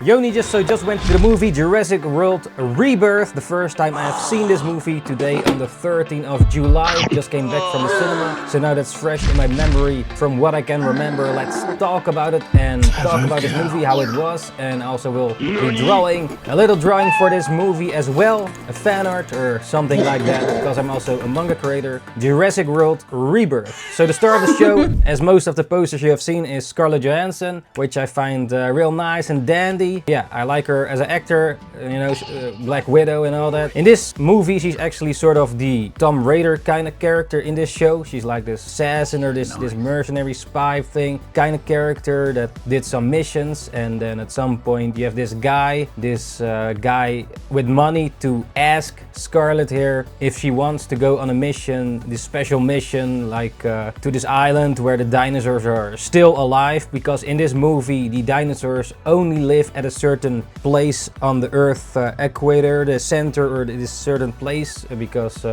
Yo Ninjas, so just went to the movie Jurassic World Rebirth. The first time I have seen this movie today on the 13th of July. Just came back from the cinema, so now that's fresh in my memory from what I can remember. Let's talk about it and talk about this movie, how it was, and also we'll be drawing a little drawing for this movie as well, a fan art or something like that, because I'm also a manga creator. Jurassic World Rebirth. So the star of the show, as most of the posters you have seen, is Scarlett Johansson, which I find real nice and dandy. Yeah, I like her as an actor, you know, Black Widow and all that. In this movie, she's actually sort of the Tom Raider kind of character in this show. She's like this assassin or this mercenary spy thing kind of character that did some missions, and then at some point you have this guy with money to ask Scarlett here if she wants to go on a mission, this special mission, like to this island where the dinosaurs are still alive, because in this movie the dinosaurs only live at a certain place on the Earth equator, the center, or this certain place, because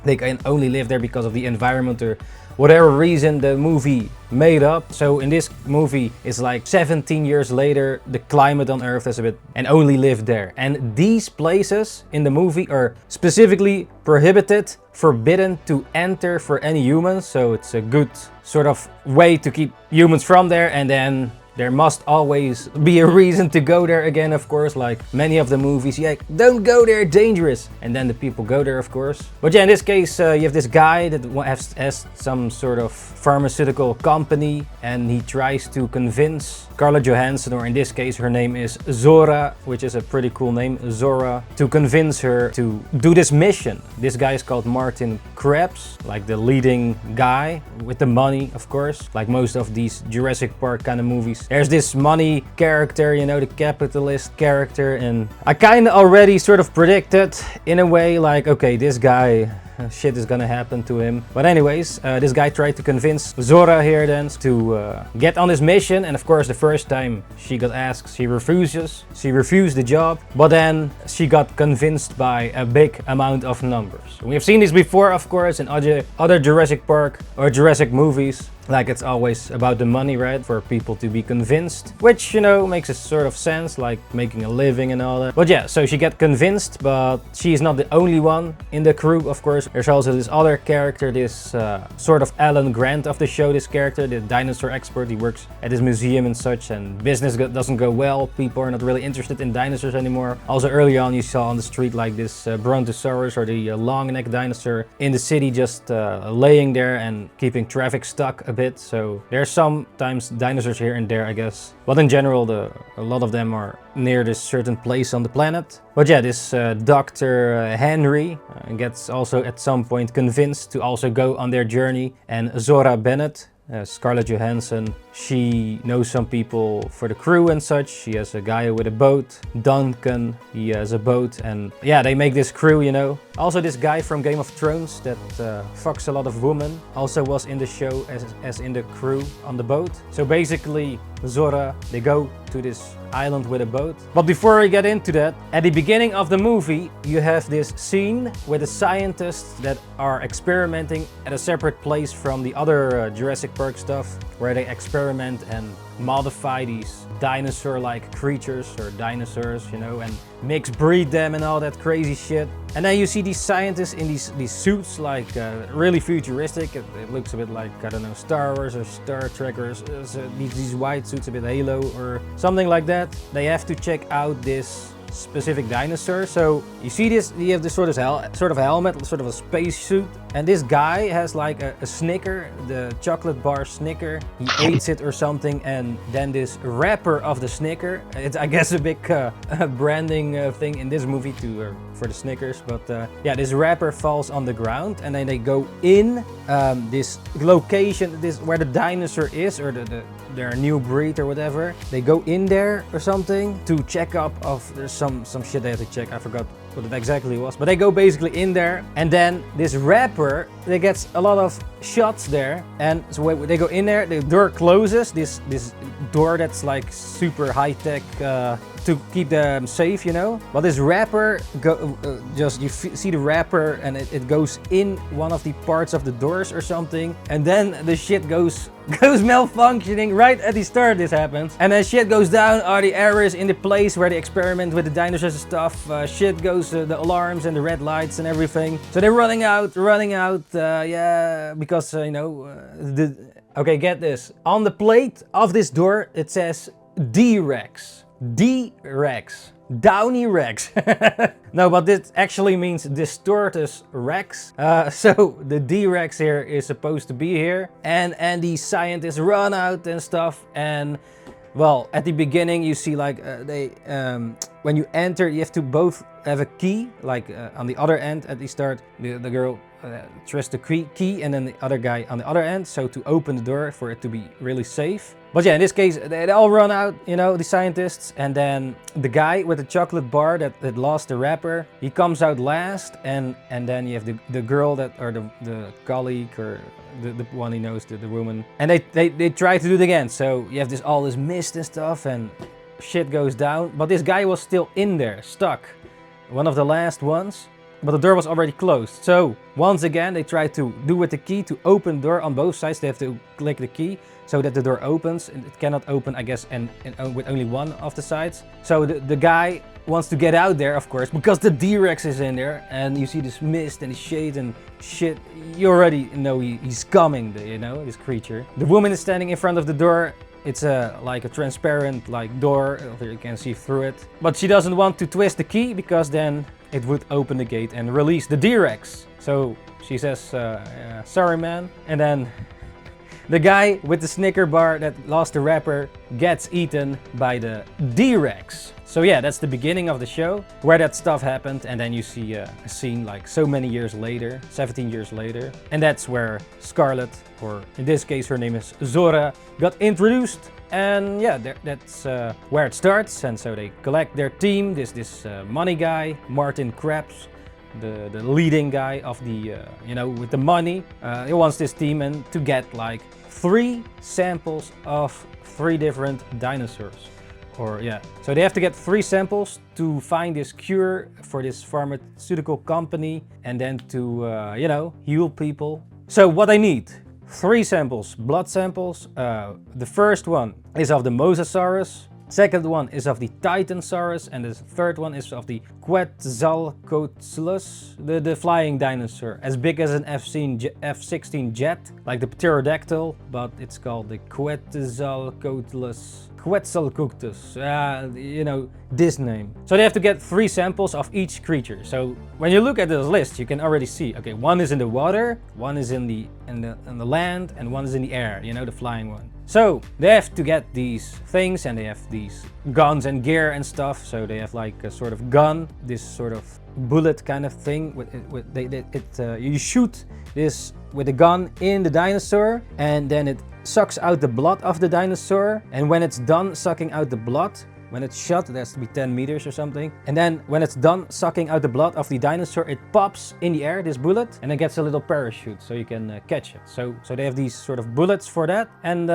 they can only live there because of the environment or whatever reason the movie made up. So in this movie, it's like 17 years later, the climate on Earth is a bit and only live there. And these places in the movie are specifically prohibited, forbidden to enter for any humans. So it's a good sort of way to keep humans from there, and then there must always be a reason to go there again, of course, like many of the movies. Yeah, don't go there, dangerous. And then the people go there, of course. But yeah, in this case, you have this guy that has some sort of pharmaceutical company, and he tries to convince Scarlett Johansson, or in this case, her name is Zora, which is a pretty cool name, Zora, to convince her to do this mission. This guy is called Martin Krebs, like the leading guy with the money, of course, like most of these Jurassic Park kind of movies. There's this money character, you know, the capitalist character, and I kind of already sort of predicted in a way, like, okay, this guy, shit is gonna happen to him. But anyways, this guy tried to convince Zora here then to get on this mission, and of course the first time she got asked, she refuses. She refused the job, but then she got convinced by a big amount of numbers. We have seen this before, of course, in other Jurassic Park or Jurassic movies. Like, it's always about the money, right? For people to be convinced, which, you know, makes a sort of sense, like making a living and all that. But yeah, so she got convinced, but she's not the only one in the crew, of course. There's also this other character, this sort of Alan Grant of the show, this character, the dinosaur expert. He works at this museum and such, and business doesn't go well. People are not really interested in dinosaurs anymore. Also, early on, you saw on the street like this Brontosaurus, or the long-necked dinosaur, in the city, just laying there and keeping traffic stuck a bit. So there's sometimes dinosaurs here and there, I guess, but in general a lot of them are near this certain place on the planet. But yeah, this Dr. Henry gets also at some point convinced to also go on their journey, and Zora Bennett, Scarlett Johansson, she knows some people for the crew and such. She has a guy with a boat, Duncan, he has a boat, and yeah, they make this crew, you know. Also, this guy from Game of Thrones that fucks a lot of women also was in the show as in the crew on the boat. So basically, Zora, they go to this island with a boat. But before I get into that, at the beginning of the movie, you have this scene with the scientists that are experimenting at a separate place from the other Jurassic Park stuff, where they experiment and modify these dinosaur-like creatures or dinosaurs, you know, and mix breed them and all that crazy shit. And then you see these scientists in these suits, like really futuristic. It looks a bit like, I don't know, Star Wars or Star Trek, or these white suits, a bit Halo or something like that. They have to check out this specific dinosaur. So you see this, you have this sort of helmet, sort of a space suit, and this guy has like a Snicker, the chocolate bar Snicker. He eats it or something, and then this wrapper of the Snicker, it's, I guess, a big branding thing in this movie for the Snickers, but yeah, this wrapper falls on the ground, and then they go in this location, this where the dinosaur is, or their new breed or whatever. They go in there or something to check up there's some shit they have to check. I forgot what it exactly was, but they go basically in there, and then this wrapper they get a lot of shots there, and so when they go in there, the door closes. This door that's like super high tech to keep them safe, you know. But this wrapper you see the wrapper, and it goes in one of the parts of the doors or something, and then the shit goes malfunctioning right at the start. This happens, and then shit goes down. Are the areas in the place where they experiment with the dinosaurs and stuff? Shit goes, the alarms and the red lights and everything. So they're running out. Yeah, because you know okay, get this. On the plate of this door it says D-Rex. D-Rex. Downy Rex. No, but this actually means Distortus Rex. So the D-Rex here is supposed to be here, and these scientists run out and stuff. And well, at the beginning you see like when you enter, you have to both have a key. Like on the other end at the start, the girl trusts the key, and then the other guy on the other end, so to open the door for it to be really safe. But yeah, in this case, they all run out, you know, the scientists, and then the guy with the chocolate bar that lost the wrapper, he comes out last, and then you have the girl that, or the colleague, or the one he knows, the woman, and they try to do it again. So you have all this mist and stuff, and shit goes down, but this guy was still in there, stuck, one of the last ones. But the door was already closed. So once again, they try to do with the key to open the door on both sides. They have to click the key so that the door opens. And it cannot open, I guess, and with only one of the sides. So the guy wants to get out there, of course, because the D-Rex is in there. And you see this mist and the shade and shit. You already know he's coming, you know, this creature. The woman is standing in front of the door. It's like a transparent door, you can see through it. But she doesn't want to twist the key, because then it would open the gate and release the D-Rex. So she says, sorry man. And then the guy with the Snicker bar that lost the wrapper gets eaten by the D-Rex. So yeah, that's the beginning of the show, where that stuff happened. And then you see a scene like so many years later, 17 years later. And that's where Scarlet, or in this case her name is Zora, got introduced. And yeah, that's where it starts. And so they collect their team, this money guy, Martin Krabs, the leading guy of the, you know, with the money. He wants this team and to get like 3 samples of 3 different dinosaurs. Or yeah, so they have to get 3 samples to find this cure for this pharmaceutical company, and then to, you know, heal people. So what I need, 3 samples, blood samples. The first one is of the Mosasaurus. Second one is of the Titansaurus, and the third one is of the Quetzalcoatlus, the flying dinosaur, as big as an F-16 jet, like the pterodactyl, but it's called the Quetzalcoatlus. Quetzalcoatlus, you know, this name. So they have to get 3 samples of each creature. So when you look at this list, you can already see, okay, one is in the water, one is in the land, and one is in the air, you know, the flying one. So they have to get these things, and they have these guns and gear and stuff. So they have like a sort of gun, this sort of bullet kind of thing. You shoot this with a gun in the dinosaur, and then it sucks out the blood of the dinosaur. And when it's done sucking out the blood, when it's shot, it has to be 10 meters or something. And then when it's done sucking out the blood of the dinosaur, it pops in the air, this bullet, and it gets a little parachute so you can catch it. So they have these sort of bullets for that. And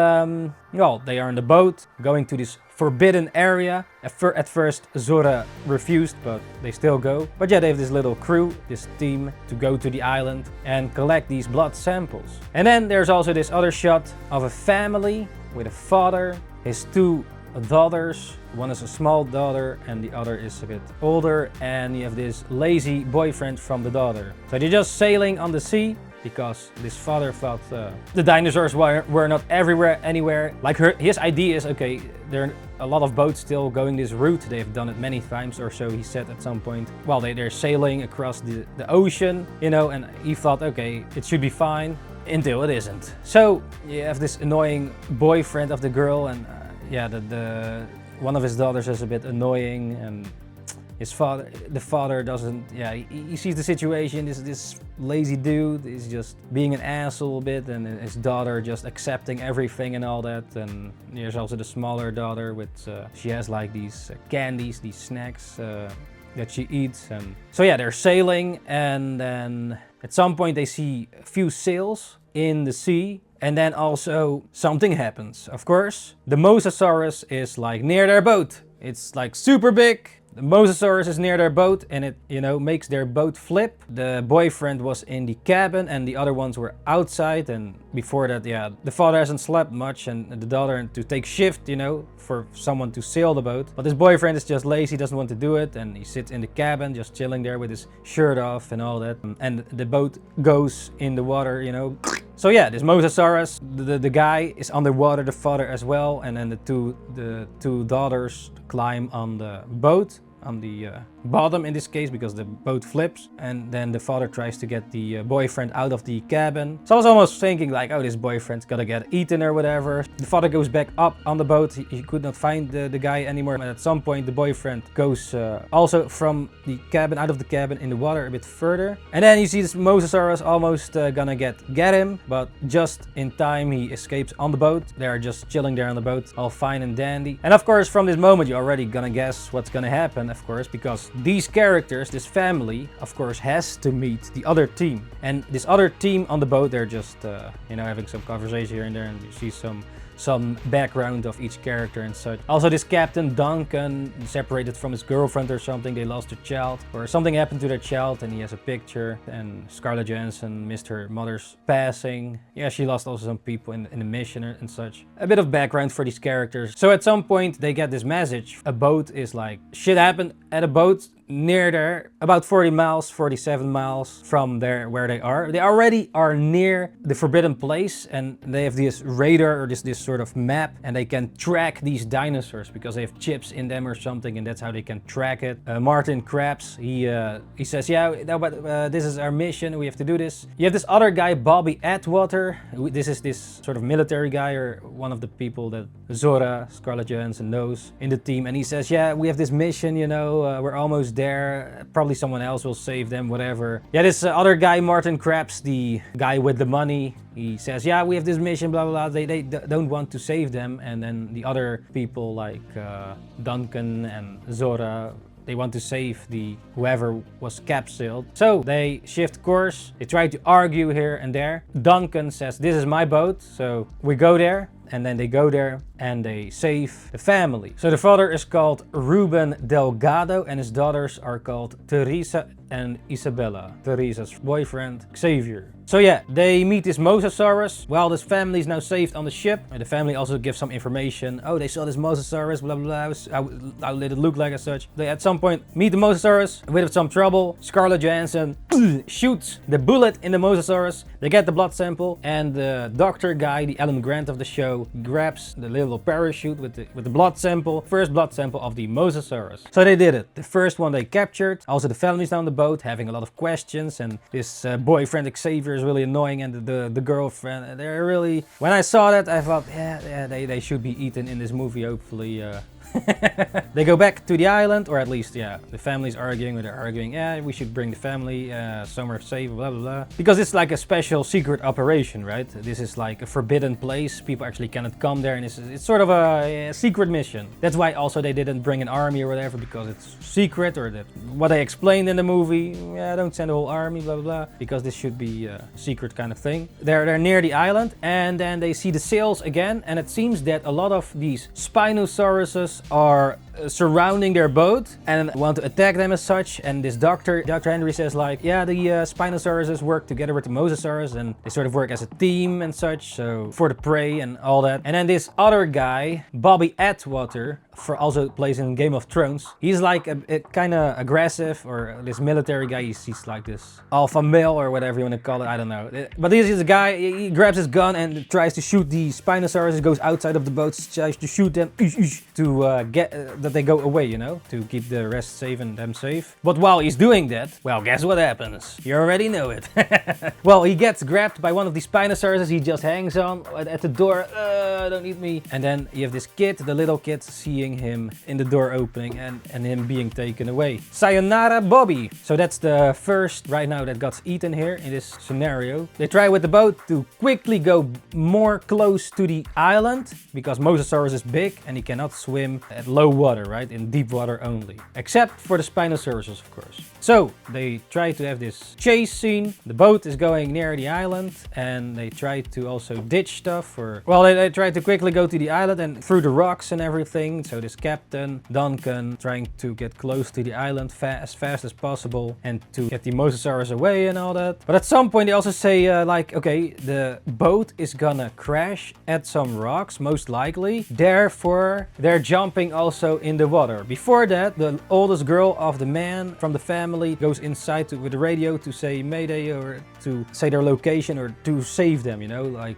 well, they are on the boat going to this forbidden area. At first Zora refused, but they still go. But yeah, they have this little crew, this team, to go to the island and collect these blood samples. And then there's also this other shot of a family with a father, his 2 daughters. One is a small daughter and the other is a bit older, and you have this lazy boyfriend from the daughter. So they're just sailing on the sea, because this father thought the dinosaurs were not everywhere, anywhere. Like his idea is, okay, there are a lot of boats still going this route. They've done it many times or so, he said at some point. Well, they're sailing across the ocean, you know, and he thought, okay, it should be fine, until it isn't. So you have this annoying boyfriend of the girl, and yeah, one of his daughters is a bit annoying, and the father doesn't, yeah, he sees the situation, this lazy dude is just being an asshole a bit, and his daughter just accepting everything and all that. And there's also the smaller daughter with, she has like these candies, these snacks, that she eats. And so yeah, they're sailing, and then at some point they see a few sails in the sea. And then also something happens. Of course, the Mosasaurus is like near their boat. It's like super big. The Mosasaurus is near their boat, and it, you know, makes their boat flip. The boyfriend was in the cabin and the other ones were outside. And before that, yeah, the father hasn't slept much and the daughter had to take shift, you know, for someone to sail the boat. But his boyfriend is just lazy, doesn't want to do it, and he sits in the cabin just chilling there with his shirt off and all that. And the boat goes in the water, you know. So yeah, this Mosasaurus, the guy is underwater, the father as well, and then the two daughters climb on the boat, on the bottom in this case, because the boat flips, and then the father tries to get the boyfriend out of the cabin. So I was almost thinking like, oh, this boyfriend's gonna get eaten or whatever. The father goes back up on the boat. He could not find the guy anymore, and at some point the boyfriend goes also from the cabin, out of the cabin, in the water a bit further, and then you see this Mosasaurus almost gonna get him, but just in time he escapes on the boat. They're just chilling there on the boat, all fine and dandy. And of course, from this moment you're already gonna guess what's gonna happen, of course, because these characters, this family, of course, has to meet the other team. And this other team on the boat, they're just, you know, having some conversation here and there, and you see some background of each character and such. Also, this Captain Duncan separated from his girlfriend or something. They lost a child, or something happened to their child, and he has a picture. And Scarlett Johansson missed her mother's passing. Yeah, she lost also some people in the mission and such. A bit of background for these characters. So at some point they get this message. A boat is like, shit happened at a boat near there, about 40 miles, 47 miles from there where they are. They already are near the forbidden place, and they have this radar or this sort of map, and they can track these dinosaurs because they have chips in them or something, and that's how they can track it. Martin Krabs, he says, yeah, no, but this is our mission, we have to do this. You have this other guy, Bobby Atwater. This is this sort of military guy, or one of the people that Zora, Scarlett Johansson, knows in the team, and he says, yeah, we have this mission, you know, we're almost there, probably someone else will save them, whatever. Yeah, this other guy, Martin Krabs, the guy with the money, he says, yeah, we have this mission, blah blah blah. They don't want to save them, and then the other people like Duncan and Zora, they want to save whoever was capsuled. So they shift course, they try to argue here and there. Duncan says, this is my boat, so we go there. And then they go there and they save the family. So the father is called Ruben Delgado and his daughters are called Teresa and Isabella. Teresa's boyfriend, Xavier. So yeah, they meet this Mosasaurus. Well, this family is now saved on the ship. And the family also gives some information. Oh, they saw this Mosasaurus, blah blah blah. How did it look like as such? They at some point meet the Mosasaurus with some trouble. Scarlett Johansson shoots the bullet in the Mosasaurus. They get the blood sample, and the doctor guy, the Alan Grant of the show, grabs the little parachute with the blood sample, first blood sample of the Mosasaurus. So they did it. The first one they captured. Also the family's down the boat having a lot of questions, and this boyfriend Xavier is really annoying, and the girlfriend, they're really, when I saw that I thought, yeah, they should be eaten in this movie, hopefully. They go back to the island, or at least, yeah, the family's arguing, or they're arguing, yeah, we should bring the family somewhere safe, blah blah blah. Because it's like a special secret operation, right? This is like a forbidden place. People actually cannot come there, and it's sort of a secret mission. That's why also they didn't bring an army or whatever, because it's secret, or that what they explained in the movie, yeah, don't send a whole army, blah blah blah, because this should be a secret kind of thing. They're near the island, and then they see the sails again, and it seems that a lot of these Spinosauruses are surrounding their boat and want to attack them as such. And this Dr. Henry says like, yeah, the Spinosauruses work together with the Mosasaurus, and they sort of work as a team and such, so for the prey and all that. And then this other guy, Bobby Atwater, also plays in Game of Thrones. He's like a kind of aggressive, or this military guy. He's like this alpha male or whatever you want to call it, I don't know. But this is a guy, he grabs his gun and tries to shoot the Spinosaurus, goes outside of the boat, tries to shoot them to get that they go away, you know, to keep the rest safe and them safe. But while he's doing that, well, guess what happens? You already know it. Well, he gets grabbed by one of the Spinosauruses. He just hangs on at the door. Don't eat me. And then you have this kid, the little kid, seeing seeing him in the door opening and him being taken away. Sayonara Bobby. So that's the first right now that got eaten here in this scenario. They try with the boat to quickly go more close to the island because Mosasaurus is big and he cannot swim at low water, right? In deep water only. Except for the Spinosauruses, of course. So they try to have this chase scene. The boat is going near the island and they try to also ditch stuff, or well, they try to quickly go to the island and through the rocks and everything. So this captain Duncan trying to get close to the island as fast as possible and to get the Mosasaurus away and all that. But at some point they also say like, okay, the boat is gonna crash at some rocks most likely, therefore they're jumping also in the water. Before that, the oldest girl of the man from the family goes inside with the radio to say mayday or to say their location or to save them, you know, like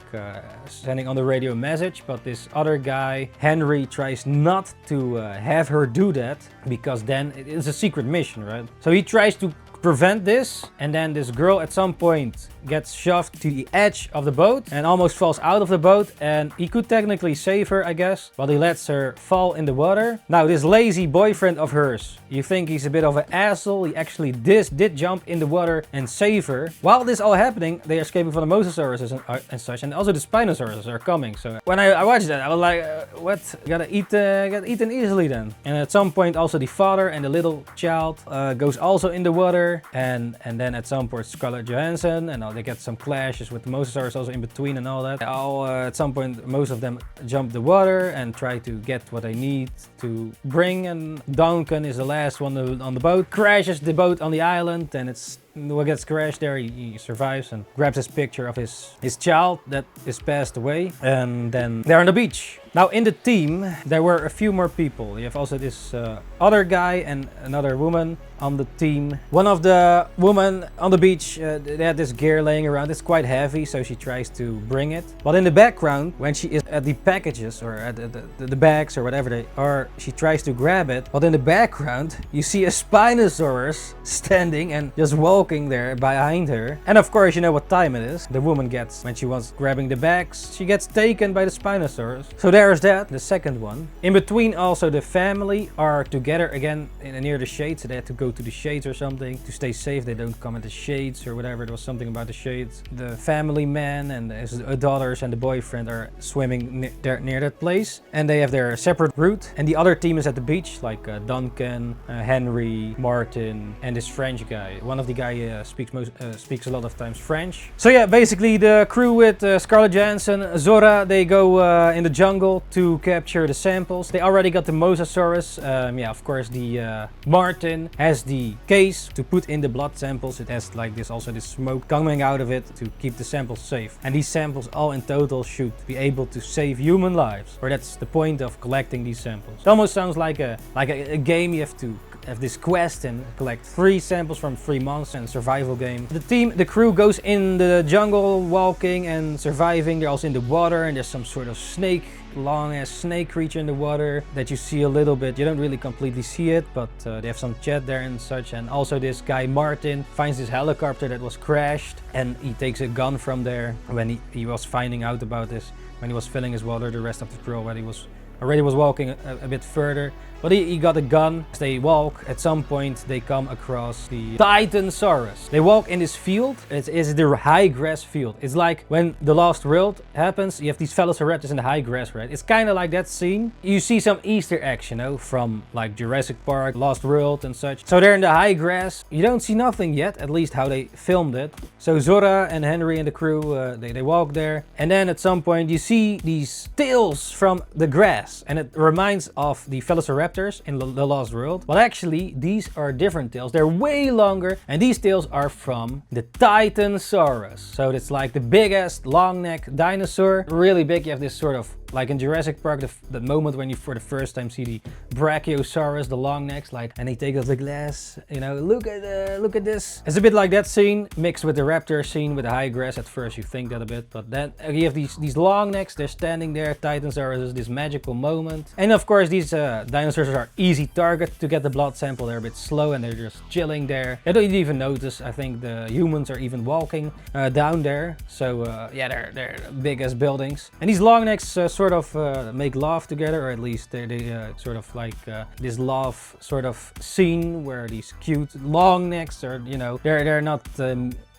sending on the radio message. But this other guy, Henry, tries not to have her do that because then it is a secret mission, right? So he tries to prevent this, and then this girl at some point gets shoved to the edge of the boat and almost falls out of the boat, and he could technically save her, I guess, but he lets her fall in the water. Now this lazy boyfriend of hers, you think he's a bit of an asshole, he actually did jump in the water and save her. While this all happening, they are escaping from the Mosasaurus and such, and also the Spinosauruses are coming. So when I watched that, I was like, what? Got eaten easily then. And at some point also the father and the little child goes also in the water. And then at some point Scarlett Johansson, and they get some clashes with the Mosasaurus also in between and all that. At some point most of them jump the water and try to get what they need to bring, and Duncan is the last one on the boat, crashes the boat on the island, and what gets crashed there, he survives and grabs his picture of his child that is passed away, and then they're on the beach. Now in the team there were a few more people. You have also this other guy and another woman on the team. One of the women on the beach, they had this gear laying around. It's quite heavy, so she tries to bring it. But in the background, when she is at the packages or at the bags or whatever they are, she tries to grab it. But in the background, you see a Spinosaurus standing and just walking there behind her. And of course, you know what time it is. The woman gets, when she was grabbing the bags, she gets taken by the Spinosaurus. So there's that, the second one. In between also the family are together again near the shades. So they had to go to the shades or something to stay safe. They don't come at the shades or whatever. There was something about the shades. The family man and his daughters and the boyfriend are swimming near that place, and they have their separate route. And the other team is at the beach, like Duncan, Henry, Martin, and this French guy. One of the guy speaks a lot of times French. So yeah, basically the crew with Scarlett Johansson, Zora, they go in the jungle to capture the samples. They already got the Mosasaurus. Yeah, of course the Martin has the case to put in the blood samples. It has like this, also this smoke coming out of it to keep the samples safe. And these samples all in total should be able to save human lives, or that's the point of collecting these samples. It almost sounds like a game. You have to have this quest and collect 3 samples from 3 months, and survival game. The crew goes in the jungle walking and surviving. They're also in the water, and there's some sort of snake, long ass snake creature in the water that you see a little bit. You don't really completely see it, but they have some chat there and such. And also this guy Martin finds this helicopter that was crashed, and he takes a gun from there when he was finding out about this, when he was filling his water. The rest of the crew already was walking a bit further, but he got a gun. As they walk, at some point they come across the Titanosaurus. They walk in this field. It's the high grass field. It's like when the Lost World happens, you have these velociraptors in the high grass, right? It's kind of like that scene. You see some Easter eggs, you know, from like Jurassic Park, Lost World and such. So they're in the high grass. You don't see nothing yet, at least how they filmed it. So Zora and Henry and the crew, they walk there, and then at some point you see these tails from the grass, and it reminds of the velociraptors in the Lost World. But actually these are different tails. They're way longer, and these tails are from the Titanosaurus. So it's like the biggest long neck dinosaur, really big. You have this sort of, like in Jurassic Park, the moment when you for the first time see the Brachiosaurus, the long necks, like, and he takes off the glass, you know, look at this. It's a bit like that scene mixed with the raptor scene with the high grass. At first you think that a bit, but then you have these long necks, they're standing there, Titanosaurus, this magical moment. And of course these dinosaurs dinosaurs are easy target to get the blood sample. They're a bit slow and they're just chilling there. They don't even notice. I think the humans are even walking down there. So yeah, they're big as buildings. And these long necks sort of make love together, or at least they sort of like this love sort of scene where these cute long necks are, you know, they're not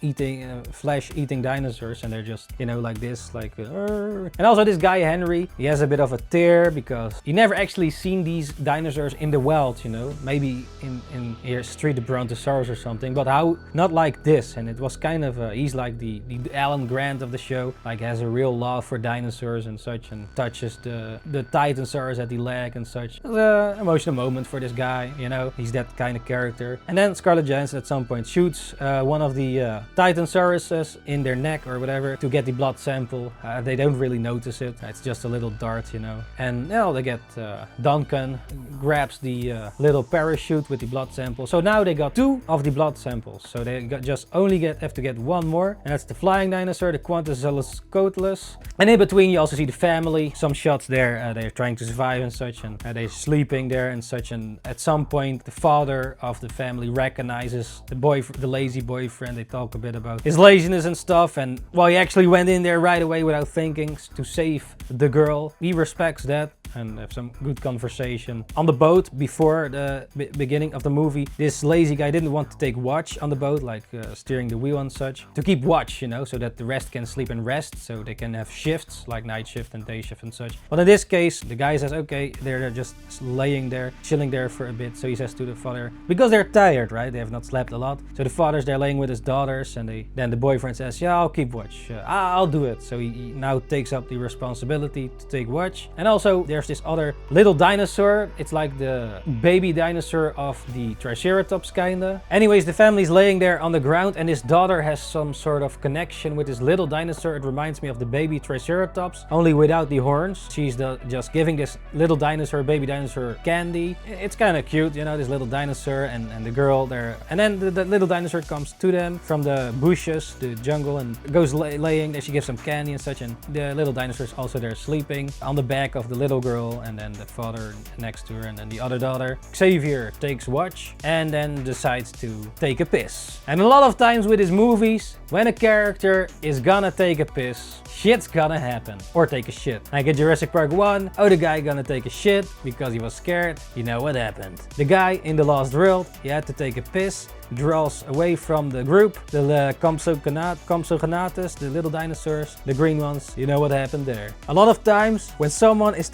eating flesh eating dinosaurs, and they're just, you know, like this, like and also this guy Henry, he has a bit of a tear because he never actually seen these dinosaurs in the wild, you know, maybe in here Street the Brontosaurus or something, but how not like this. And it was kind of he's like the Alan Grant of the show, like has a real love for dinosaurs and such, and touches the Titanosaurus at the leg and such. It was an emotional moment for this guy, you know, he's that kind of character. And then Scarlett Johansson at some point shoots one of the Titanosaurus in their neck or whatever to get the blood sample. They don't really notice it. It's just a little dart, you know. And now they get Duncan grabs the little parachute with the blood sample. So now they got 2 of the blood samples. So they have to get 1 more. And that's the flying dinosaur, the Quantosaurus coatless. And in between you also see the family. Some shots there, they're trying to survive and such, and they're sleeping there and such. And at some point the father of the family recognizes the lazy boyfriend. They talk a bit about his laziness and stuff, and well, he actually went in there right away without thinking to save the girl. He respects that and have some good conversation. On the boat before the beginning of the movie, this lazy guy didn't want to take watch on the boat, like steering the wheel and such, to keep watch, you know, so that the rest can sleep and rest, so they can have shifts like night shift and day shift and such. But in this case, the guy says, okay, they're just laying there, chilling there for a bit. So he says to the father, because they're tired, right? They have not slept a lot. So the father's there laying with his daughters, and then the boyfriend says, yeah, I'll keep watch. I'll do it. So he now takes up the responsibility to take watch. And also there's this other little dinosaur. It's like the baby dinosaur of the Triceratops kinda. Anyways, the family's laying there on the ground, and his daughter has some sort of connection with this little dinosaur. It reminds me of the baby Triceratops, only without the horns. She's just giving this little dinosaur, baby dinosaur, candy. It's kind of cute, you know, this little dinosaur and the girl there. And then the little dinosaur comes to them from the bushes, the jungle, and goes laying. She gives some candy and such, and the little dinosaur's also there sleeping on the back of the little girl, and then the father next to her, and then the other daughter. Xavier takes watch and then decides to take a piss. And a lot of times with his movies, when a character is gonna take a piss, shit's gonna happen. Or take a shit. Like in Jurassic Park 1, oh, the guy gonna take a shit because he was scared. You know what happened. The guy in The Lost World, he had to take a piss, draws away from the group, the Compsognathus, the little dinosaurs, the green ones. You know what happened there. A lot of times when someone is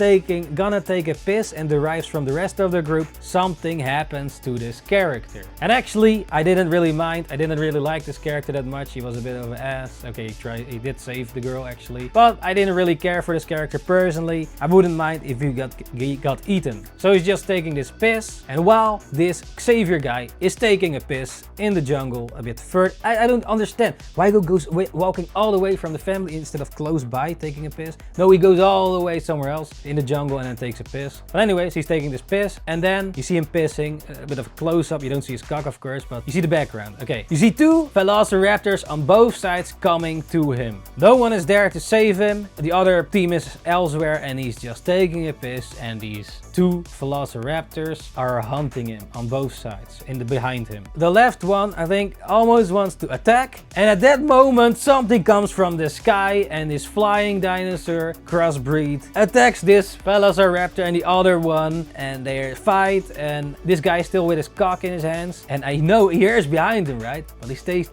gonna take a piss and derives from the rest of the group, something happens to this character. And actually, I didn't really mind. I didn't really like this character that much. He was a bit of an ass. Okay, he did save the girl actually, but I didn't really care for this character personally. I wouldn't mind if he got eaten. So he's just taking this piss, and while this Xavier guy is taking a piss in the jungle a bit further, I don't understand why he goes walking all the way from the family instead of close by taking a piss. No, he goes all the way somewhere else in the jungle and then takes a piss. But anyways, he's taking this piss, and then you see him pissing, a bit of a close-up. You don't see his cock, of course, but you see the background. Okay, you see 2 velociraptors on both sides coming to him. No one is there to save him. The other team is elsewhere, and he's just taking a piss, and these 2 velociraptors are hunting him on both sides behind him. The left one, I think, almost wants to attack, and at that moment something comes from the sky, and this flying dinosaur crossbreed attacks this velociraptor and the other one, and they fight, and this guy is still with his cock in his hands, and I know he hears behind him, right? But he stays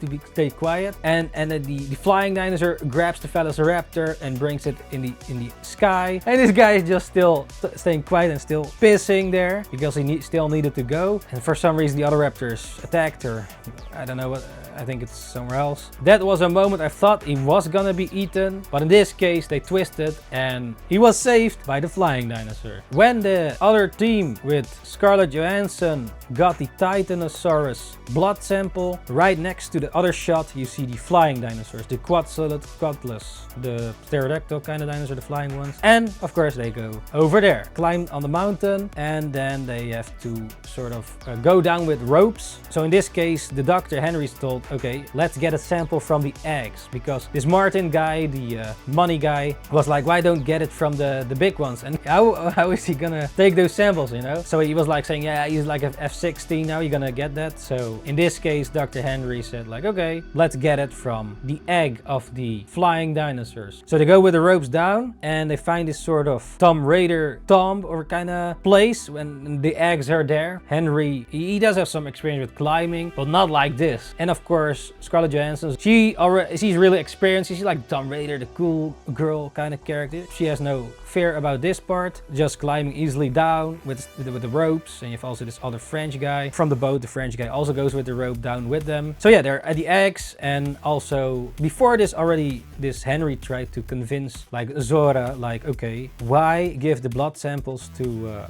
quiet, and the flying dinosaur grabs the velociraptor and brings it in the sky, and this guy is just still staying quiet and still pissing there because he still needed to go, and for some reason the other raptors attacked, or I don't know what, I think it's somewhere else. That was a moment I thought he was gonna be eaten, but in this case they twisted and he was saved by the flying dinosaur. When the other team with Scarlett Johansson got the Titanosaurus blood sample, right next to the other shot you see the flying dinosaurs, the Quetzalcoatlus, the pterodactyl kind of dinosaur, the flying ones, and of course they go over there, climb on the mountain, and then they have to sort of go down with ropes. So in this case, the Dr. Henry's told, okay, let's get a sample from the eggs, because this Martin guy, the money guy, was like, why don't get it from the big ones? And how is he gonna take those samples, you know? So he was like saying, yeah, he's like a F-16 now, you're gonna get that. So in this case, Dr. Henry said like, okay, let's get it from the egg of the flying dinosaurs. So they go with the ropes down and they find this sort of Tomb Raider tomb or kind of place when the eggs are there. Henry, he does have some experience with climbing, but not like this. And of course, Scarlett Johansson, she's really experienced. She's like Tomb Raider, the cool girl kind of character. She has no fear about this part, just climbing easily down with the ropes. And you have also this other French guy from the boat. The French guy also goes with the rope down with them. So yeah, they're at the eggs. And also before this already, this Henry tried to convince like Zora, like, okay, why give the blood samples to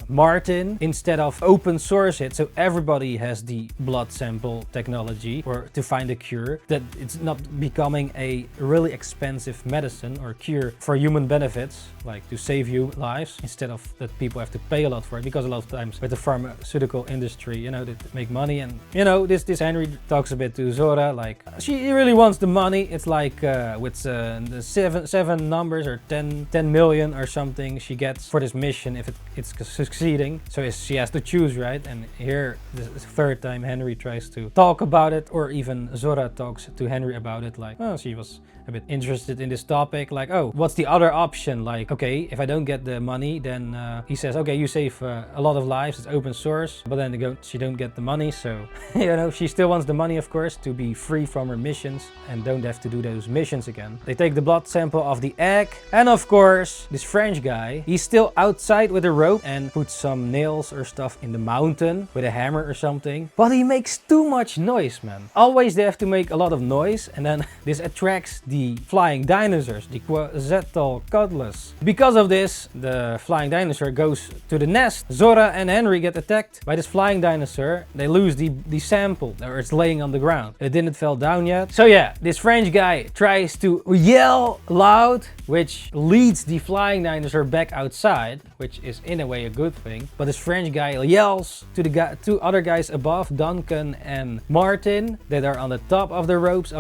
Martin instead of open source it so everybody has the blood sample technology or to find a cure, that it's not becoming a really expensive medicine or cure for human benefits, like to save you lives, instead of that people have to pay a lot for it, because a lot of times with the pharmaceutical industry, you know, they make money. And you know, this Henry talks a bit to Zora, like she really wants the money. It's like with the seven numbers or 10 million or something she gets for this mission if it's succeeding. So she has to choose, right? And here the third time Henry tries to talk about it, or even Zora talks to Henry about it, like, oh, she was a bit interested in this topic, like, oh, what's the other option? Like, okay, if I don't get the money, then he says, okay, you save a lot of lives, it's open source, but then she don't get the money. So you know, she still wants the money, of course, to be free from her missions and don't have to do those missions again. They take the blood sample of the egg, and of course this French guy, he's still outside with a rope and puts some nails or stuff in the mountain with a hammer or something, but he makes too much noise, man. Always they have to make a lot of noise, and then this attracts the flying dinosaurs, the Quetzalcoatlus. Because of this, the flying dinosaur goes to the nest. Zora and Henry get attacked by this flying dinosaur. They lose the sample, or it's laying on the ground. It didn't fall down yet. So yeah, this French guy tries to yell loud, which leads the flying dinosaur back outside, which is in a way a good thing. But this French guy yells to the two other guys above, Duncan and Martin, that are on the top of the ropes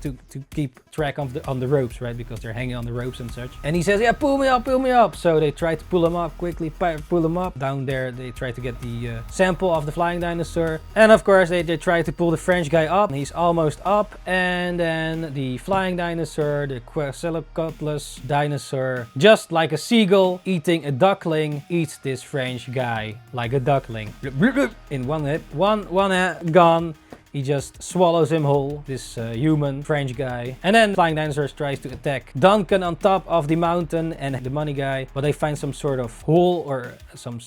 to keep track of on the ropes, right? Because they're hanging on the ropes and such. And he says, yeah, pull me up, pull me up. So they try to pull him up quickly, pull him up. Down there, they try to get the sample of the flying dinosaur. And of course, they try to pull the French guy up. He's almost up. And then the flying dinosaur, the Quetzalcoatlus dinosaur, just like a seagull eating a duckling, eats this French guy like a duckling. In one hit, one gone. He just swallows him whole, this human French guy. And then flying dinosaurs tries to attack Duncan on top of the mountain and the money guy, but they find some sort of hole or some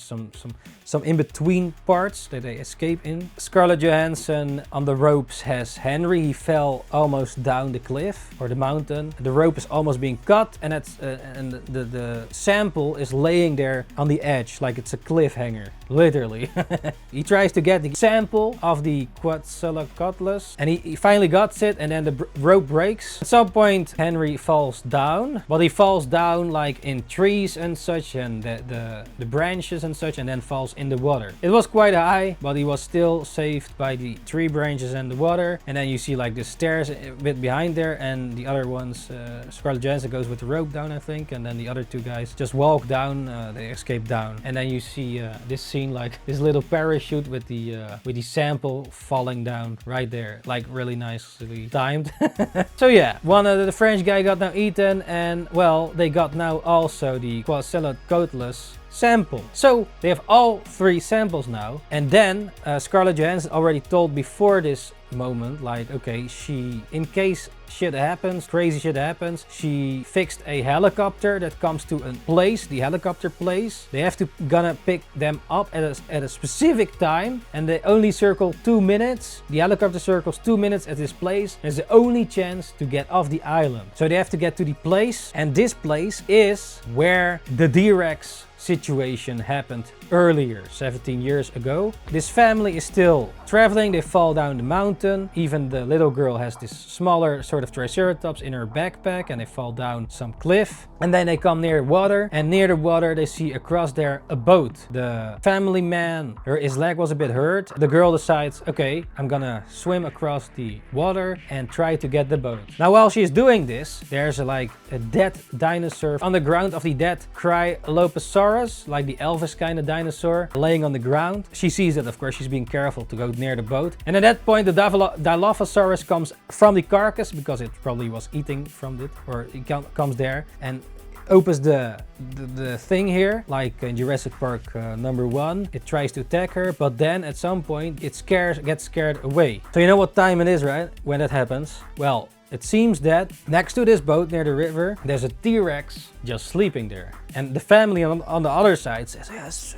in-between parts that they escape in. Scarlett Johansson on the ropes has Henry. He fell almost down the cliff or the mountain. The rope is almost being cut, and the sample is laying there on the edge like it's a cliffhanger, literally. He tries to get the sample of the Quetzalcoatlus, and he finally got it, and then the rope breaks. At some point Henry falls down, but he falls down like in trees and such, and the branches and such, and then falls in the water. It was quite high, but he was still saved by the tree branches and the water. And then you see like the stairs a bit behind there, and the other ones, Scarlett Johansson goes with the rope down, I think, and then the other two guys just walk down, they escape down. And then you see this scene, like this little parachute with the sample falling down right there, like really nicely timed. So yeah, one of the French guy got now eaten, and well, they got now also the Quetzalcoatlus sample. So they have all three samples now. And then Scarlett Johansson already told before this moment, like, okay, she, in case shit happens, crazy shit happens, she fixed a helicopter that comes to a place, the helicopter place. They have to gonna pick them up at a specific time, and they only circle 2 minutes. The helicopter circles 2 minutes at this place. There's the only chance to get off the island. So they have to get to the place, and this place is where the D-Rex situation happened earlier, 17 years ago. This family is still traveling. They fall down the mountain. Even the little girl has this smaller sort of triceratops in her backpack, and they fall down some cliff. And then they come near water, and near the water they see across there a boat. The family man, his leg was a bit hurt. The girl decides, okay, I'm gonna swim across the water and try to get the boat. Now while she's doing this, there's like a dead dinosaur on the ground of the dead Cryoloposaurus, like the Elvis kind of dinosaur, laying on the ground. She sees it, of course, she's being careful to go near the boat. And at that point, the Dilophosaurus comes from the carcass, because it probably was eating from it, or it comes there and opens the thing here, like in Jurassic Park #1. It tries to attack her, but then at some point it gets scared away. So you know what time it is, right? When that happens? Well, it seems that next to this boat near the river, there's a T-Rex just sleeping there. And the family on the other side says, yes,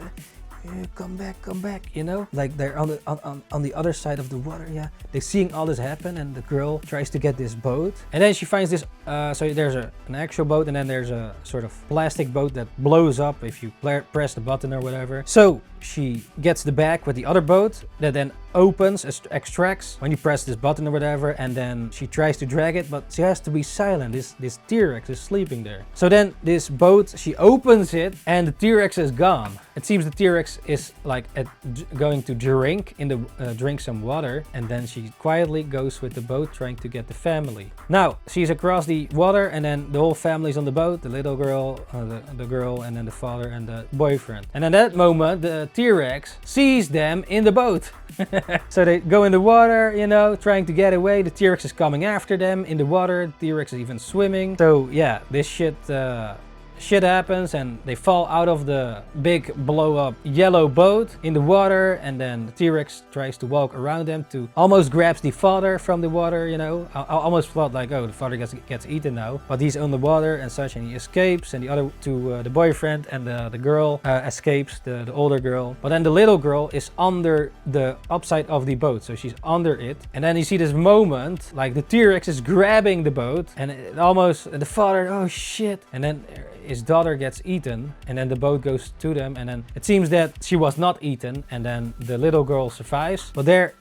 come back, you know? Like they're on the other side of the water, yeah. They're seeing all this happen, and the girl tries to get this boat. And then she finds this, so there's an actual boat, and then there's a sort of plastic boat that blows up if you press the button or whatever. So she gets the bag with the other boat that then opens, extracts when you press this button or whatever, and then she tries to drag it, but she has to be silent. This T-Rex is sleeping there. So then this boat, she opens it, and the T-Rex is gone. It seems the T-Rex is like going to drink some water, and then she quietly goes with the boat trying to get the family. Now she's across the water, and then the whole family's on the boat, the little girl, the girl, and then the father and the boyfriend. And at that moment, the T-Rex sees them in the boat. So they go in the water, you know, trying to get away. The T-Rex is coming after them in the water. The T-Rex is even swimming. So yeah, this shit happens, and they fall out of the big blow up yellow boat in the water, and then the T-Rex tries to walk around them to almost grabs the father from the water, you know. I almost felt like, oh, the father gets eaten now, but he's on the water and such, and he escapes, and the other two, the boyfriend and the girl escapes, the older girl. But then the little girl is under the upside of the boat, so she's under it. And then you see this moment, like the T-Rex is grabbing the boat, and it almost, the father, oh shit, and then his daughter gets eaten, and then the boat goes to them, and then it seems that she was not eaten, and then the little girl survives. But they're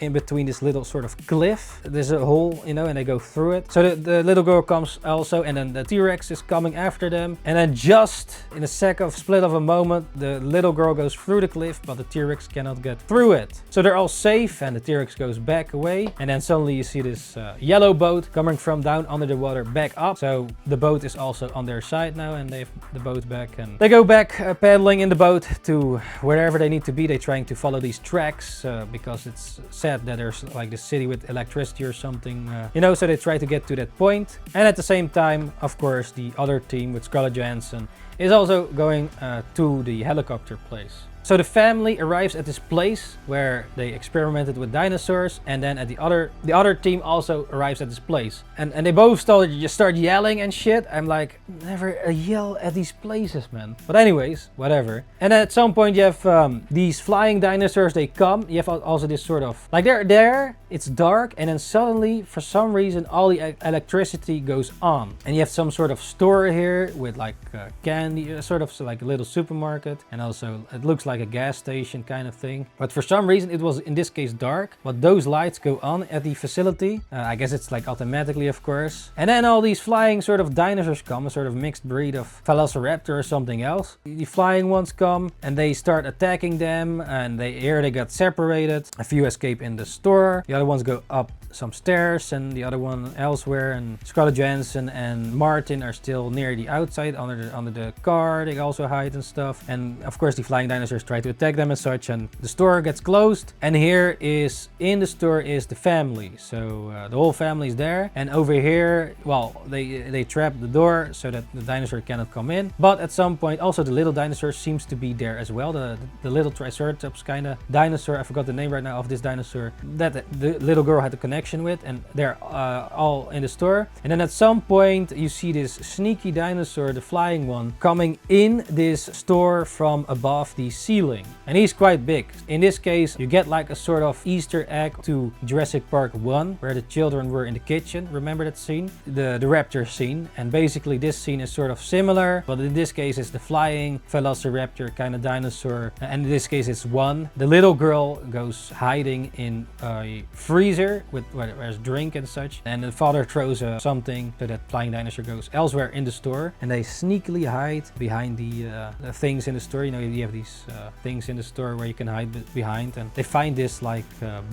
in between this little sort of cliff. There's a hole, you know, and they go through it. So the little girl comes also, and then the T-Rex is coming after them, and then just in a split of a moment, the little girl goes through the cliff, but the T-Rex cannot get through it. So they're all safe, and the T-Rex goes back away, and then suddenly you see this yellow boat coming from down under the water back up. So the boat is also on their side now, and they have the boat back, and they go back paddling in the boat to wherever they need to be. They're trying to follow these tracks because it's said that there's like this city with electricity or something, you know, so they try to get to that point. And at the same time, of course, the other team with Scarlett Johansson is also going to the helicopter place. So the family arrives at this place where they experimented with dinosaurs, and then at the other team also arrives at this place, and they both start yelling and shit. I'm like, never yell at these places, man. But anyways, whatever. And at some point you have these flying dinosaurs. They come. You have also this sort of like they're there. It's dark, and then suddenly, for some reason, all the electricity goes on, and you have some sort of store here with like candy, sort of like a little supermarket, and also it looks like a gas station kind of thing. But for some reason it was in this case dark, but those lights go on at the facility. I guess it's like automatically, of course. And then all these flying sort of dinosaurs come, a sort of mixed breed of Velociraptor or something else. The flying ones come, and they start attacking them, and they got separated. A few escape in the store. The other ones go up some stairs, and the other one elsewhere, and Scarlett Johansson and Martin are still near the outside under the car. They also hide and stuff, and of course the flying dinosaurs try to attack them and such, and the store gets closed. And here is in the store is the family, so the whole family is there, and over here, well, they trap the door so that the dinosaur cannot come in. But at some point also the little dinosaur seems to be there as well, the little triceratops kind of dinosaur. I forgot the name right now of this dinosaur that the little girl had a connection with, and they're all in the store. And then at some point you see this sneaky dinosaur, the flying one, coming in this store from above the sea. ceiling. And he's quite big. In this case, you get like a sort of Easter egg to Jurassic Park 1, where the children were in the kitchen. Remember that scene? The raptor scene. And basically this scene is sort of similar, but in this case it's the flying velociraptor kind of dinosaur. And in this case it's one. The little girl goes hiding in a freezer with where there's drink and such. And the father throws something so that flying dinosaur goes elsewhere in the store. And they sneakily hide behind the things in the store. You know, you have these things in the store where you can hide behind, and they find this like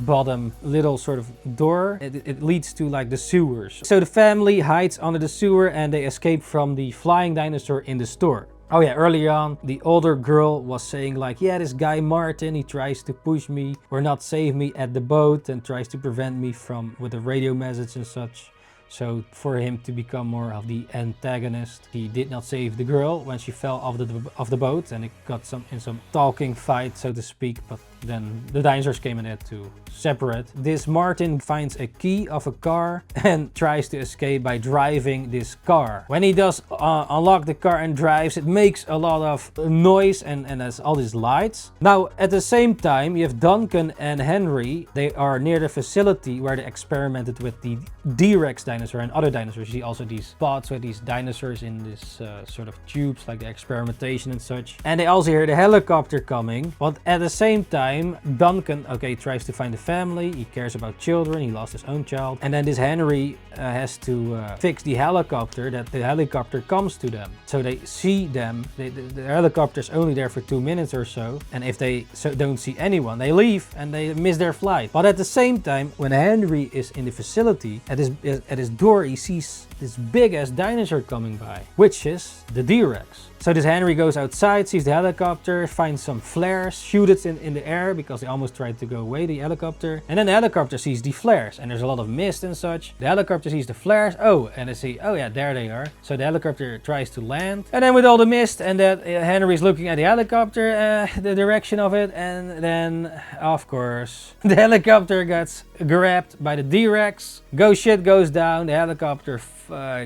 bottom little sort of door. It leads to like the sewers. So the family hides under the sewer and they escape from the flying dinosaur in the store. Oh yeah, earlier on, the older girl was saying like, yeah, this guy Martin, he tries to push me or not save me at the boat and tries to prevent me from with a radio message and such. So for him to become more of the antagonist, he did not save the girl when she fell off the boat, and it got in some talking fight, so to speak. But then the dinosaurs came in there to separate. This Martin finds a key of a car and tries to escape by driving this car. When he does unlock the car and drives, it makes a lot of noise and has all these lights. Now at the same time you have Duncan and Henry. They are near the facility where they experimented with the D-Rex dinosaur and other dinosaurs. You see also these spots with these dinosaurs in this sort of tubes, like the experimentation and such. And they also hear the helicopter coming, but at the same time Duncan, okay, tries to find a family. He cares about children. He lost his own child. And then this Henry has to fix the helicopter, that the helicopter comes to them. So they see them. The helicopter is only there for 2 minutes or so. And if they don't see anyone, they leave and they miss their flight. But at the same time, when Henry is in the facility, at his door, he sees this big ass dinosaur coming by, which is the D-Rex. So this Henry goes outside, sees the helicopter, finds some flares, shoots it in the air because they almost tried to go away, the helicopter. And then the helicopter sees the flares and there's a lot of mist and such. The helicopter sees the flares, oh, and they see, oh yeah, there they are. So the helicopter tries to land. And then with all the mist and that Henry's looking at the helicopter, the direction of it, and then of course the helicopter gets grabbed by the D-Rex. Shit goes down, the helicopter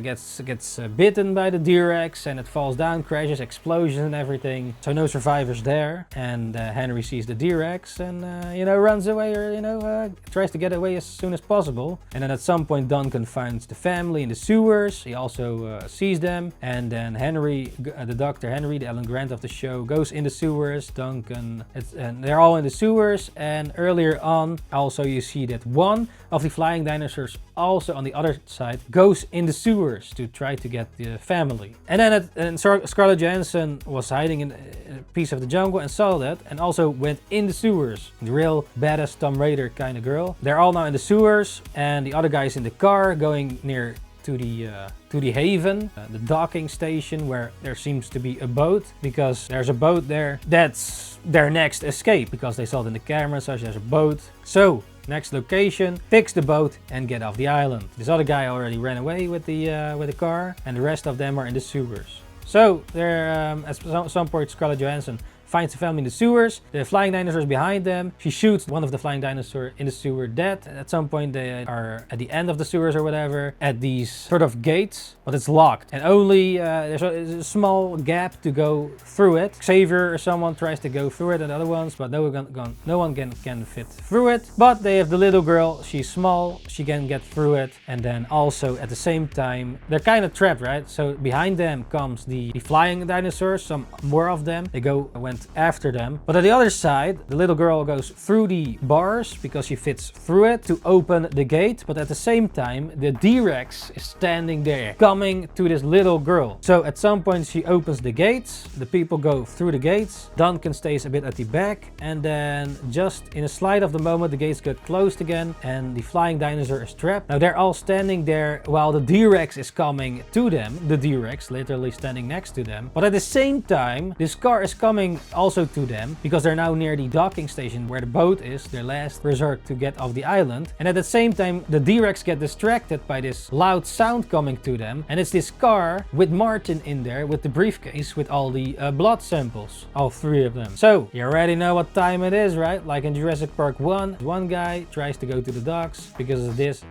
gets bitten by the D-Rex and it falls down, crashes, explosions and everything. So no survivors there. And Henry sees the D-Rex and runs away, or tries to get away as soon as possible. And then at some point Duncan finds the family in the sewers. He also sees them, and then Henry, the Dr. Henry, the Alan Grant of the show, goes in the sewers. Duncan, and they're all in the sewers. And earlier on also you see that one of the flying dinosaurs also on the other side goes in the sewers to try to get the family. And then Scarlett Johansson was hiding in a piece of the jungle and saw that, and also went in the sewers. The real badass Tomb Raider kind of girl. They're all now in the sewers, and the other guy's in the car going near to the haven, the docking station, where there seems to be a boat, because there's a boat there. That's their next escape, because they saw it in the camera, so there's a boat. So next location, fix the boat and get off the island. This other guy already ran away with the car, and the rest of them are in the sewers. So there, at some point, Scarlett Johansson finds the family in the sewers. The flying dinosaurs behind them. She shoots one of the flying dinosaurs in the sewer dead. At some point they are at the end of the sewers or whatever, at these sort of gates, but it's locked. And only there's a small gap to go through it. Xavier or someone tries to go through it, and other ones, but no one can fit through it. But they have the little girl. She's small. She can get through it. And then also at the same time, they're kind of trapped, right? So behind them comes the flying dinosaurs, some more of them. They went after them. But at the other side, the little girl goes through the bars because she fits through it to open the gate. But at the same time, the D-Rex is standing there, coming to this little girl. So at some point she opens the gates. The people go through the gates. Duncan stays a bit at the back. And then just in a slide of the moment, the gates get closed again and the flying dinosaur is trapped. Now they're all standing there while the D-Rex is coming to them. The D-Rex literally standing next to them. But at the same time, this car is coming also to them, because they're now near the docking station where the boat is, their last resort to get off the island. And at the same time, the D-Rex get distracted by this loud sound coming to them, and it's this car with Martin in there with the briefcase with all the blood samples, all three of them. So you already know what time it is, right? Like in Jurassic Park 1, one guy tries to go to the docks because of this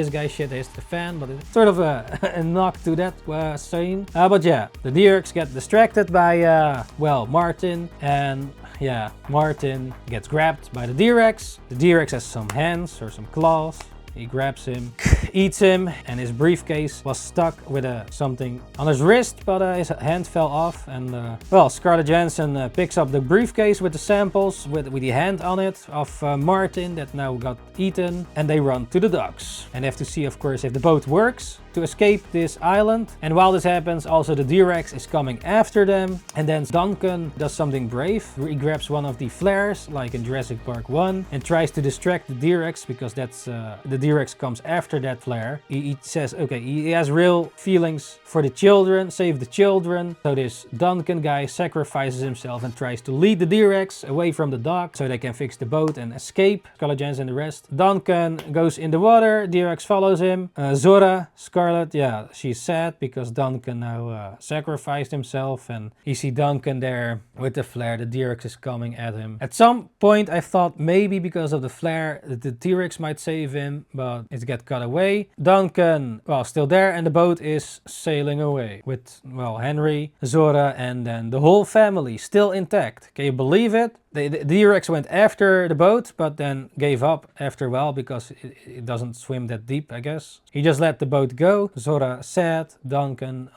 guy shit hits the fan, but it's sort of a knock to that scene. But yeah, the D-Rex get distracted by well, Martin, and yeah, Martin gets grabbed by the D-Rex. The D-Rex has some hands or some claws. He grabs him, eats him, and his briefcase was stuck with something on his wrist, but his hand fell off. And well, Scarlett Johansson picks up the briefcase with the samples with the hand on it of Martin that now got eaten, and they run to the docks. And they have to see, of course, if the boat works to escape this island. And while this happens, also the D-Rex is coming after them. And then Duncan does something brave. He grabs one of the flares, like in Jurassic Park 1, and tries to distract the D-Rex, because that's the D-Rex comes after that flare. He says, okay, he has real feelings for the children, save the children. So this Duncan guy sacrifices himself and tries to lead the D-Rex away from the dock so they can fix the boat and escape. Scarlett Johansson and the rest. Duncan goes in the water, D-Rex follows him. Zora, Scarlett, yeah, she's sad because Duncan now sacrificed himself, and you see Duncan there with the flare. The D-Rex is coming at him. At some point I thought maybe because of the flare the T-Rex might save him, but it got cut away. Duncan, well, still there, and the boat is sailing away with, well, Henry, Zora, and then the whole family still intact. Can you believe it? The D-Rex went after the boat, but then gave up after a while because it doesn't swim that deep, I guess. He just let the boat go. Zora sad. Duncan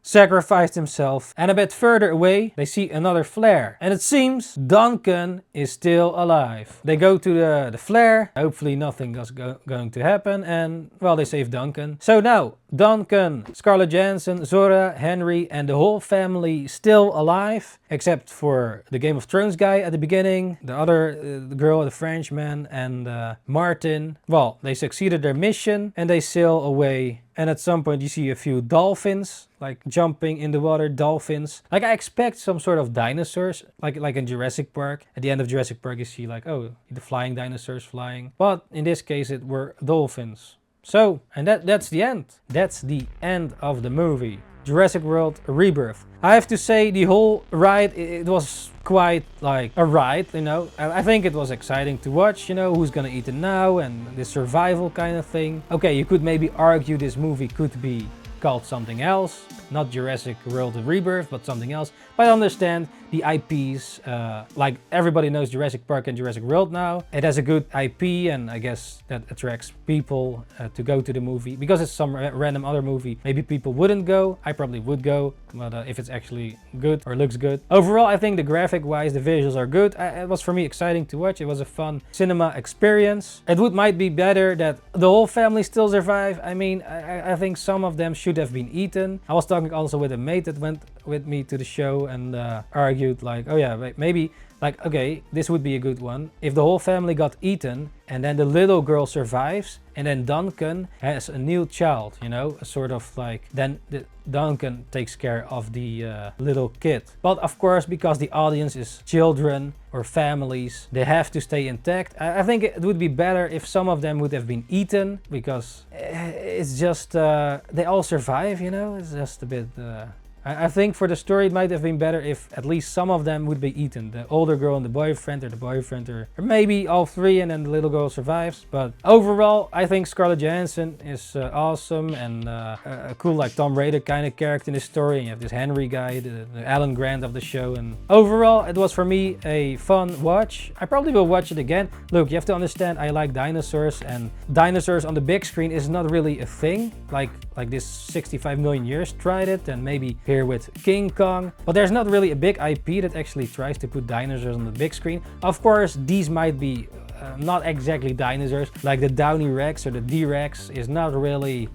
sacrificed himself. And a bit further away, they see another flare. And it seems Duncan is still alive. They go to the flare. Hopefully nothing is going to happen. And, well, they save Duncan. So now, Duncan, Scarlett Johansson, Zora, Henry, and the whole family still alive. Except for the Game of Thrones guy at the beginning, the other the girl, the Frenchman, and Martin. Well, they succeeded their mission and they sail away. And at some point you see a few dolphins, like jumping in the water, dolphins. Like I expect some sort of dinosaurs, like in Jurassic Park. At the end of Jurassic Park you see like, oh, the flying dinosaurs flying. But in this case it were dolphins. So, and that's the end. That's the end of the movie. Jurassic World Rebirth. I have to say the whole ride, it was quite like a ride, you know. I think it was exciting to watch, you know, who's gonna eat it now and this survival kind of thing. Okay, you could maybe argue this movie could be called something else, not Jurassic World Rebirth, but something else. But I understand the IPs, like everybody knows Jurassic Park and Jurassic World now. It has a good IP, and I guess that attracts people to go to the movie. Because it's some random other movie, maybe people wouldn't go. I probably would go, but if it's actually good or looks good. Overall, I think the graphic wise, the visuals are good. It was for me exciting to watch. It was a fun cinema experience. It might be better that the whole family still survive. I mean, I think some of them should have been eaten. I was talking also with a mate that went with me to the show and argued like, oh yeah, maybe like, okay, this would be a good one. If the whole family got eaten and then the little girl survives and then Duncan has a new child, you know, a sort of like, then Duncan takes care of the little kid. But of course, because the audience is children or families, they have to stay intact. I think it would be better if some of them would have been eaten, because it's just, they all survive, you know, it's just a bit... I think for the story it might have been better if at least some of them would be eaten. The older girl and the boyfriend, or maybe all three and then the little girl survives. But overall, I think Scarlett Johansson is awesome and a cool like Tom Raider kind of character in the story. And you have this Henry guy, the Alan Grant of the show. And overall, it was for me a fun watch. I probably will watch it again. Look, you have to understand, I like dinosaurs, and dinosaurs on the big screen is not really a thing. Like this 65 million years tried it, and maybe here with King Kong, but there's not really a big IP that actually tries to put dinosaurs on the big screen. Of course, these might be not exactly dinosaurs, like the Downy Rex or the D-Rex is not really...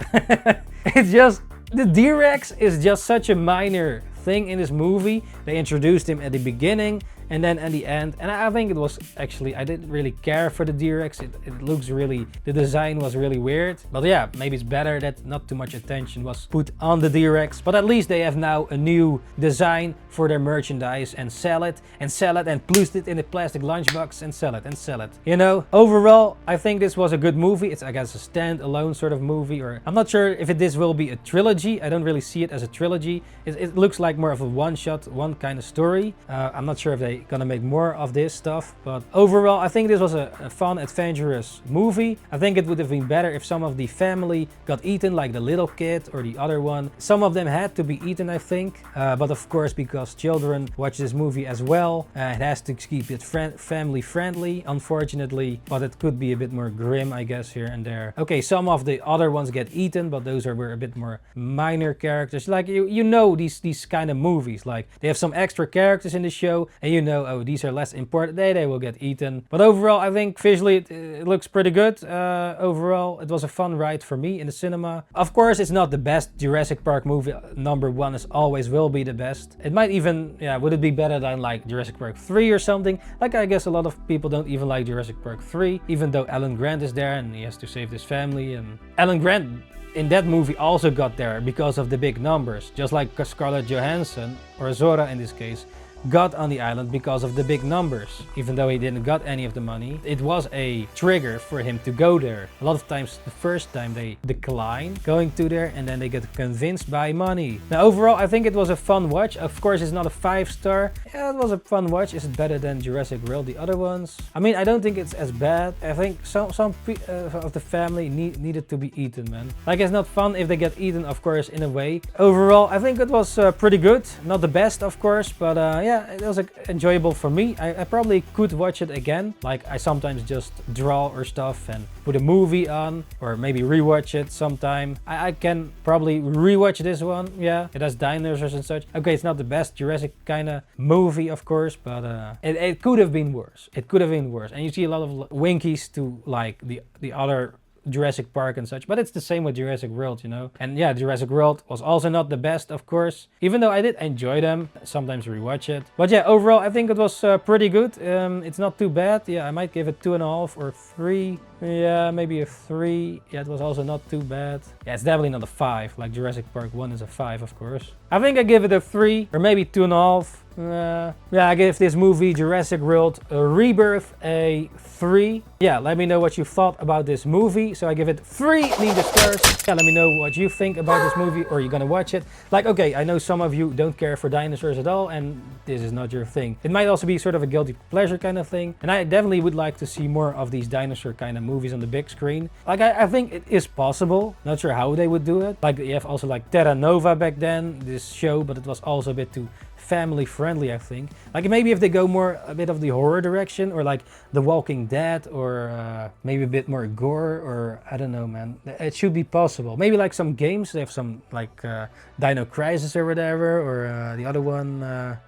It's just, the D-Rex is just such a minor thing in this movie. They introduced him at the beginning and then at the end, and I think it was actually, I didn't really care for the D-Rex. It looks really, the design was really weird, but yeah, maybe it's better that not too much attention was put on the D-Rex. But at least they have now a new design for their merchandise and sell it and put it in a plastic lunchbox and sell it, you know. Overall, I think this was a good movie. It's, I guess, a standalone sort of movie, or I'm not sure if this will be a trilogy. I don't really see it as a trilogy. It looks like more of a one-shot, one kind of story. I'm not sure if they they gonna make more of this stuff. But overall, I think this was a fun, adventurous movie. I think it would have been better if some of the family got eaten, like the little kid or the other one. Some of them had to be eaten, I think. But of course, because children watch this movie as well, it has to keep it family friendly, unfortunately. But it could be a bit more grim, I guess, here and there. Okay, some of the other ones get eaten, but those were a bit more minor characters. Like, you know these kind of movies, like they have some extra characters in the show, and you know, oh, these are less important, they will get eaten. But overall, I think visually it looks pretty good. Overall, it was a fun ride for me in the cinema. Of course, it's not the best Jurassic Park movie. Number one is always will be the best. It might even, yeah, would it be better than like Jurassic Park 3 or something? Like, I guess a lot of people don't even like Jurassic Park 3, even though Alan Grant is there and he has to save his family. And Alan Grant in that movie also got there because of the big numbers, just like Scarlett Johansson, or Zora in this case, got on the island because of the big numbers. Even though he didn't got any of the money, it was a trigger for him to go there. A lot of times the first time they decline going to there, and then they get convinced by money. Now overall, I think it was a fun watch. Of course, it's not a 5-star. Yeah, it was a fun watch. Is it better than Jurassic World, the other ones? I mean, I don't think it's as bad. I think some of the family needed to be eaten, man. Like, it's not fun if they get eaten, of course, in a way. Overall, I think it was pretty good. Not the best, of course, but yeah, it was enjoyable for me. I probably could watch it again. Like, I sometimes just draw or stuff and put a movie on, or maybe rewatch it sometime. I can probably rewatch this one. Yeah, it has dinosaurs and such. Okay, it's not the best Jurassic kind of movie, of course, but it could have been worse. It could have been worse. And you see a lot of winkies to like the other Jurassic Park and such, but it's the same with Jurassic World, you know. And yeah, Jurassic World was also not the best, of course, even though I did enjoy them, sometimes rewatch it. But yeah, overall, I think it was pretty good. It's not too bad. Yeah, I might give it 2.5 or 3. Yeah, maybe a 3. Yeah, it was also not too bad. Yeah, it's definitely not a 5, like Jurassic Park 1 is a 5, of course. I think I give it a 3 or maybe 2.5. Yeah, I give this movie Jurassic World Rebirth a 3. Yeah, let me know what you thought about this movie. So I give it 3 ninja stars. Yeah, let me know what you think about this movie, or you're gonna watch it. Like, okay, I know some of you don't care for dinosaurs at all, and this is not your thing. It might also be sort of a guilty pleasure kind of thing, and I definitely would like to see more of these dinosaur kind of movies on the big screen. Like, I think it is possible. Not sure how they would do it. Like, you have also like Terra Nova back then, this show, but it was also a bit too family friendly, I think. Like, maybe if they go more a bit of the horror direction, or like The Walking Dead, or maybe a bit more gore, or I don't know, man. It should be possible. Maybe like some games, they have some like Dino Crisis or whatever, or the other one,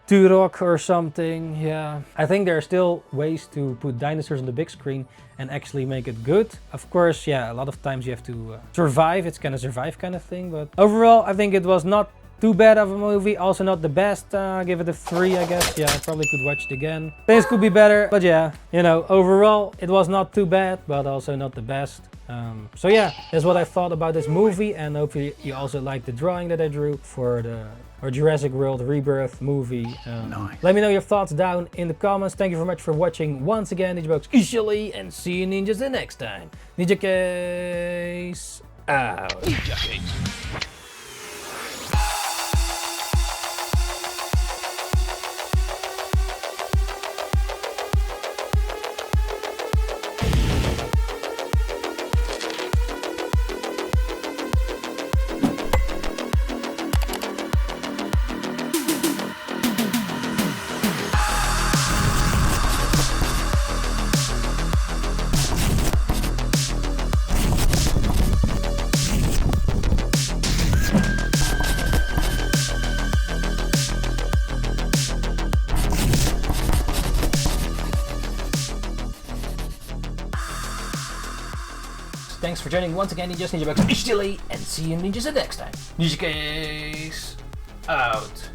Turok or something. Yeah, I think there are still ways to put dinosaurs on the big screen and actually make it good. Of course, yeah, a lot of times you have to survive. It's kind of survive kind of thing, but overall, I think it was not too bad of a movie, also not the best. Give it a 3, I guess. Yeah, I probably could watch it again. Things could be better, but yeah, you know, overall it was not too bad, but also not the best. So yeah, that's what I thought about this movie, and hopefully you also like the drawing that I drew for the Jurassic World Rebirth movie. Nice. Let me know your thoughts down in the comments. Thank you very much for watching once again, NINJABOX ishhh, and see you ninjas the next time. Ninjakees out. Ninjakees. Thanks for joining once again, NINJABOX ishhh, and see you ninjas the next time. Ninjakees out.